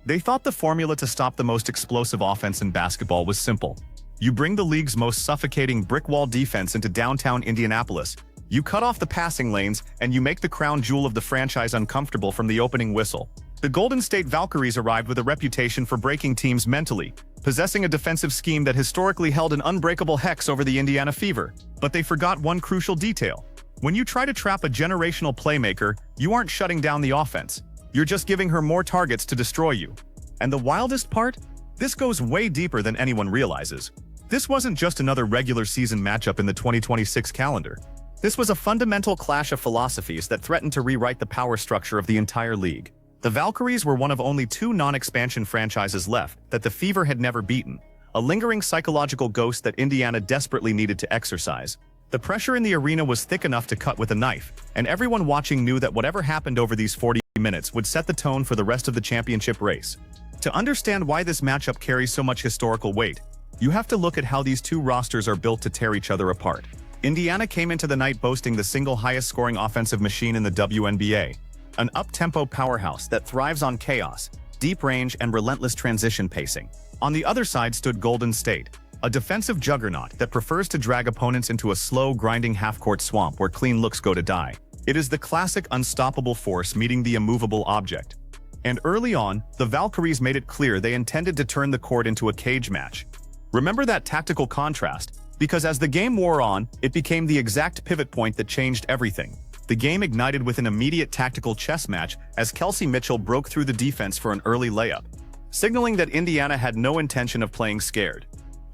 They thought the formula to stop the most explosive offense in basketball was simple. You bring the league's most suffocating brick wall defense into downtown Indianapolis, you cut off the passing lanes, and you make the crown jewel of the franchise uncomfortable from the opening whistle. The Golden State Valkyries arrived with a reputation for breaking teams mentally, possessing a defensive scheme that historically held an unbreakable hex over the Indiana Fever. But they forgot one crucial detail. When you try to trap a generational playmaker, you aren't shutting down the offense. You're just giving her more targets to destroy you. And the wildest part? This goes way deeper than anyone realizes. This wasn't just another regular season matchup in the 2026 calendar. This was a fundamental clash of philosophies that threatened to rewrite the power structure of the entire league. The Valkyries were one of only two non-expansion franchises left that the Fever had never beaten, a lingering psychological ghost that Indiana desperately needed to exorcise. The pressure in the arena was thick enough to cut with a knife, and everyone watching knew that whatever happened over these 40 minutes would set the tone for the rest of the championship race. To understand why this matchup carries so much historical weight, you have to look at how these two rosters are built to tear each other apart. Indiana came into the night boasting the single highest scoring offensive machine in the WNBA, an up-tempo powerhouse that thrives on chaos, deep range, and relentless transition pacing. On the other side stood Golden State, a defensive juggernaut that prefers to drag opponents into a slow, grinding half-court swamp where clean looks go to die. It is the classic unstoppable force meeting the immovable object. And early on, the Valkyries made it clear they intended to turn the court into a cage match. Remember that tactical contrast? Because as the game wore on, it became the exact pivot point that changed everything. The game ignited with an immediate tactical chess match as Kelsey Mitchell broke through the defense for an early layup, signaling that Indiana had no intention of playing scared.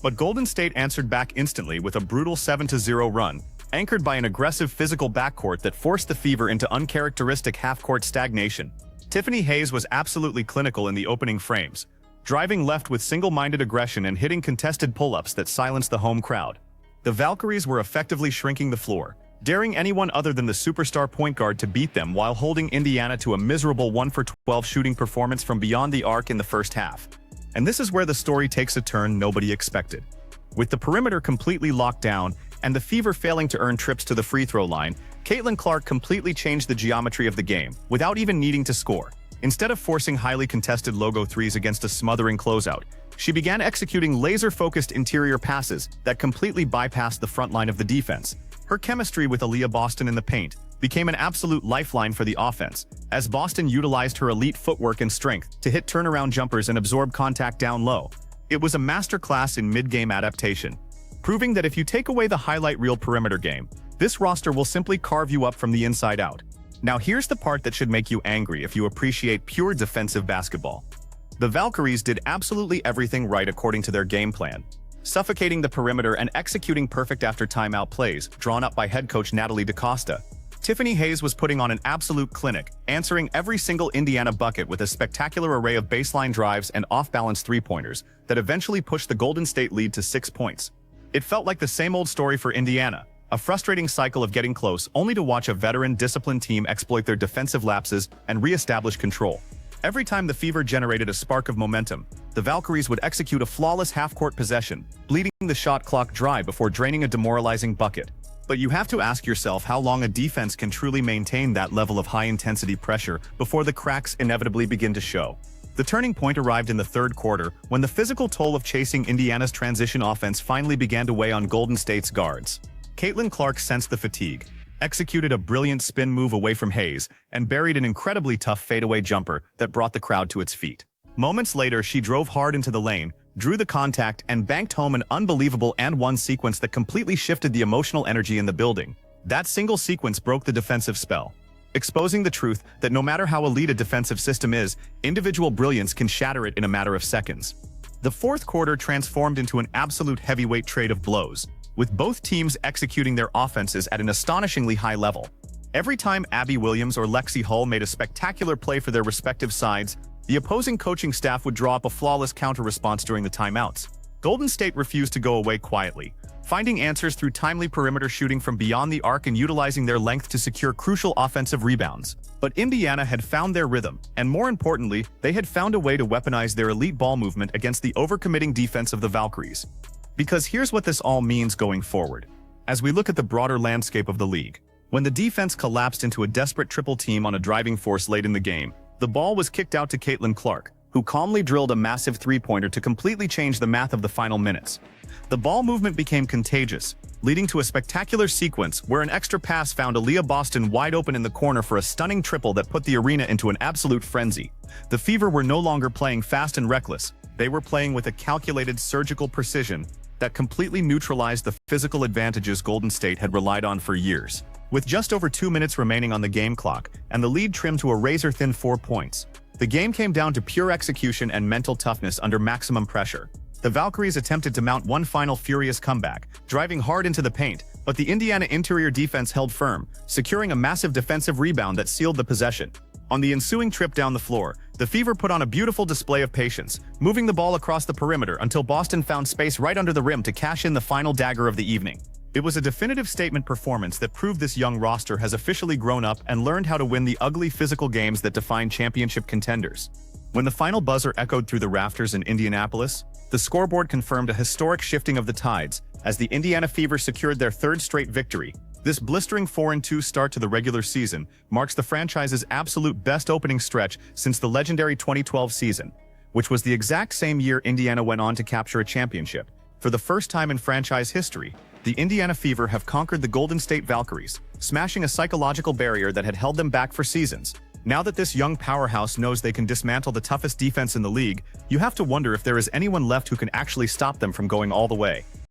But Golden State answered back instantly with a brutal 7-0 run, anchored by an aggressive physical backcourt that forced the Fever into uncharacteristic half-court stagnation. Tiffany Hayes was absolutely clinical in the opening frames, driving left with single-minded aggression and hitting contested pull-ups that silenced the home crowd. The Valkyries were effectively shrinking the floor, daring anyone other than the superstar point guard to beat them while holding Indiana to a miserable 1-for-12 shooting performance from beyond the arc in the first half. And this is where the story takes a turn nobody expected. With the perimeter completely locked down and the Fever failing to earn trips to the free throw line, Caitlin Clark completely changed the geometry of the game without even needing to score. Instead of forcing highly contested logo threes against a smothering closeout, she began executing laser-focused interior passes that completely bypassed the front line of the defense. Her chemistry with Aaliyah Boston in the paint became an absolute lifeline for the offense, as Boston utilized her elite footwork and strength to hit turnaround jumpers and absorb contact down low. It was a masterclass in mid-game adaptation, proving that if you take away the highlight reel perimeter game, this roster will simply carve you up from the inside out. Now here's the part that should make you angry if you appreciate pure defensive basketball. The Valkyries did absolutely everything right according to their game plan, suffocating the perimeter and executing perfect after timeout plays drawn up by head coach Natalie DaCosta. Tiffany Hayes was putting on an absolute clinic, answering every single Indiana bucket with a spectacular array of baseline drives and off-balance three-pointers that eventually pushed the Golden State lead to 6 points. It felt like the same old story for Indiana, a frustrating cycle of getting close only to watch a veteran, disciplined team exploit their defensive lapses and re-establish control. Every time the Fever generated a spark of momentum, the Valkyries would execute a flawless half-court possession, bleeding the shot clock dry before draining a demoralizing bucket. But you have to ask yourself how long a defense can truly maintain that level of high-intensity pressure before the cracks inevitably begin to show. The turning point arrived in the third quarter when the physical toll of chasing Indiana's transition offense finally began to weigh on Golden State's guards. Caitlin Clark sensed the fatigue, executed a brilliant spin move away from Hayes, and buried an incredibly tough fadeaway jumper that brought the crowd to its feet. Moments later, she drove hard into the lane, drew the contact, and banked home an unbelievable and-one sequence that completely shifted the emotional energy in the building. That single sequence broke the defensive spell, exposing the truth that no matter how elite a defensive system is, individual brilliance can shatter it in a matter of seconds. The fourth quarter transformed into an absolute heavyweight trade of blows, with both teams executing their offenses at an astonishingly high level. Every time Abby Williams or Lexi Hull made a spectacular play for their respective sides, the opposing coaching staff would draw up a flawless counter-response during the timeouts. Golden State refused to go away quietly, finding answers through timely perimeter shooting from beyond the arc and utilizing their length to secure crucial offensive rebounds. But Indiana had found their rhythm, and more importantly, they had found a way to weaponize their elite ball movement against the overcommitting defense of the Valkyries. Because here's what this all means going forward. As we look at the broader landscape of the league, when the defense collapsed into a desperate triple team on a driving force late in the game, the ball was kicked out to Caitlin Clark, who calmly drilled a massive three-pointer to completely change the math of the final minutes. The ball movement became contagious, leading to a spectacular sequence where an extra pass found Aaliyah Boston wide open in the corner for a stunning triple that put the arena into an absolute frenzy. The Fever were no longer playing fast and reckless, they were playing with a calculated surgical precision that completely neutralized the physical advantages Golden State had relied on for years. With just over 2 minutes remaining on the game clock and the lead trimmed to a razor-thin 4 points, the game came down to pure execution and mental toughness under maximum pressure. The Valkyries attempted to mount one final furious comeback, driving hard into the paint, but the Indiana interior defense held firm, securing a massive defensive rebound that sealed the possession. On the ensuing trip down the floor, the Fever put on a beautiful display of patience, moving the ball across the perimeter until Boston found space right under the rim to cash in the final dagger of the evening. It was a definitive statement performance that proved this young roster has officially grown up and learned how to win the ugly physical games that define championship contenders. When the final buzzer echoed through the rafters in Indianapolis, the scoreboard confirmed a historic shifting of the tides as the Indiana Fever secured their third straight victory. This blistering 4-2 start to the regular season marks the franchise's absolute best opening stretch since the legendary 2012 season, which was the exact same year Indiana went on to capture a championship. For the first time in franchise history, the Indiana Fever have conquered the Golden State Valkyries, smashing a psychological barrier that had held them back for seasons. Now that this young powerhouse knows they can dismantle the toughest defense in the league, you have to wonder if there is anyone left who can actually stop them from going all the way.